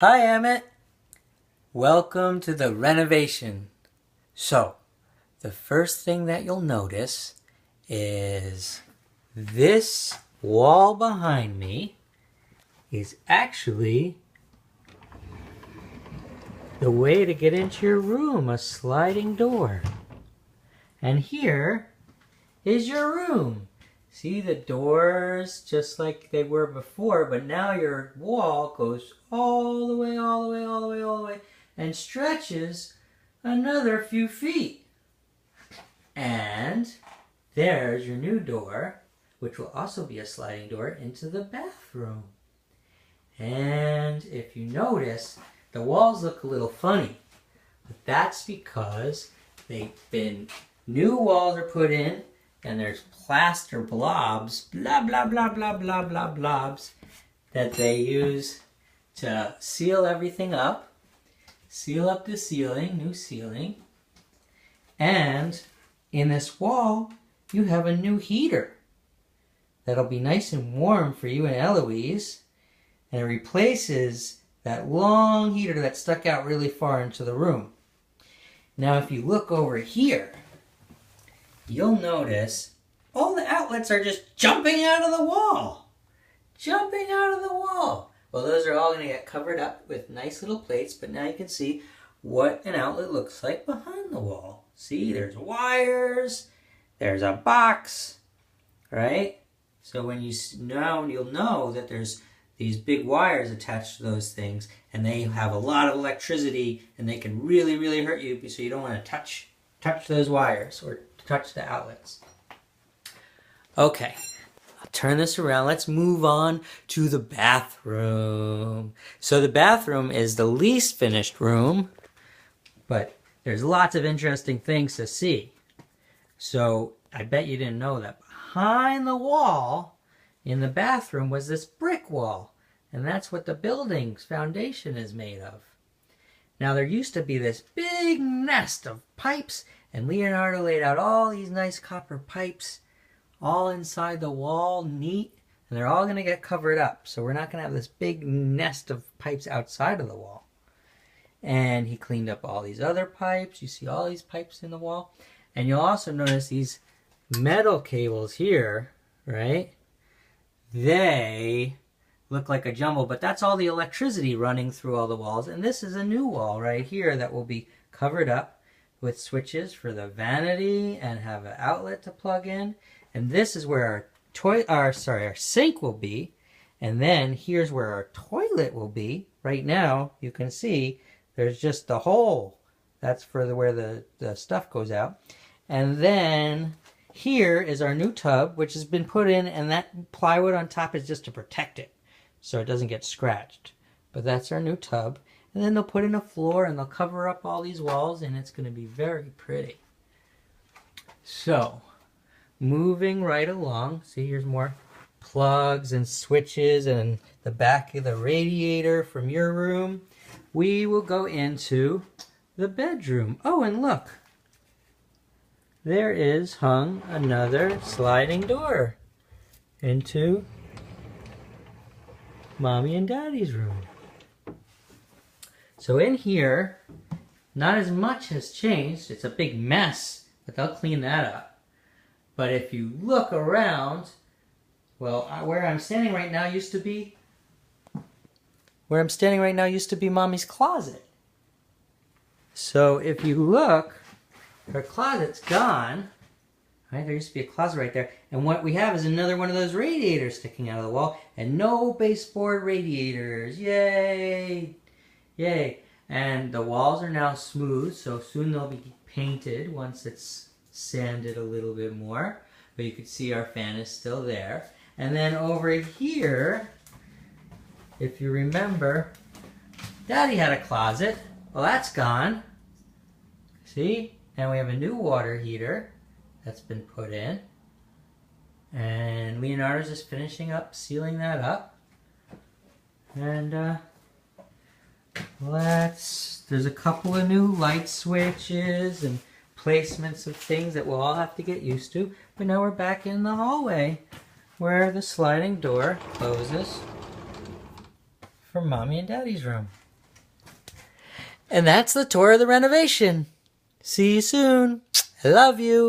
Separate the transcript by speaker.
Speaker 1: Hi, Emmett. Welcome to the renovation. So, the first thing that you'll notice is this wall behind me is actually the way to get into your room, a sliding door. And here is your room. See the doors just like they were before, but now your wall goes all the way, all the way, all the way, all the way, and stretches another few feet. And there's your new door, which will also be a sliding door into the bathroom. And if you notice, the walls look a little funny, but that's because new walls are put in, and there's plaster blobs, blah, blah, blah, blah, blah, blah, blobs, that they use to seal everything up, seal up the ceiling, new ceiling. And in this wall, you have a new heater that'll be nice and warm for you and Eloise, and it replaces that long heater that stuck out really far into the room. Now, if you look over here, you'll notice all the outlets are just jumping out of the wall. Jumping out of the wall. Well, those are all going to get covered up with nice little plates, but now you can see what an outlet looks like behind the wall. See, there's wires, there's a box, right? So when you'll know that there's these big wires attached to those things, and they have a lot of electricity, and they can really, really hurt you, so you don't want to touch those wires or touch the outlets. Okay, I'll turn this around. Let's move on to the bathroom. So the bathroom is the least finished room, but there's lots of interesting things to see. So I bet you didn't know that behind the wall in the bathroom was this brick wall, and that's what the building's foundation is made of. Now there used to be this big nest of pipes, and Leonardo laid out all these nice copper pipes all inside the wall, neat, and they're all going to get covered up. So we're not going to have this big nest of pipes outside of the wall. And he cleaned up all these other pipes. You see all these pipes in the wall. And you'll also notice these metal cables here, right? They look like a jumble, but that's all the electricity running through all the walls. And this is a new wall right here that will be covered up with switches for the vanity and have an outlet to plug in. And this is where our sink will be. And then here's where our toilet will be. Right now, you can see there's just a hole. That's for where the stuff goes out. And then here is our new tub, which has been put in, and that plywood on top is just to protect it, so it doesn't get scratched. But that's our new tub. And then they'll put in a floor, and they'll cover up all these walls, and it's going to be very pretty. So, moving right along, see, here's more plugs and switches and the back of the radiator from your room. We will go into the bedroom. Oh, and look, there is hung another sliding door into Mommy and Daddy's room. So in here, not as much has changed. It's a big mess, but they'll clean that up. But if you look around, well, where I'm standing right now used to be Mommy's closet. So if you look, her closet's gone. Right, there used to be a closet right there. And what we have is another one of those radiators sticking out of the wall. And no baseboard radiators. Yay! Yay. And the walls are now smooth, so soon they'll be painted once it's sanded a little bit more. But you can see our fan is still there. And then over here, if you remember, Daddy had a closet. Well, that's gone. See? And we have a new water heater that's been put in. And Leonardo's just finishing up, sealing that up. And there's a couple of new light switches and placements of things that we'll all have to get used to. But now we're back in the hallway where the sliding door closes for Mommy and Daddy's room. And that's the tour of the renovation. See you soon. I love you.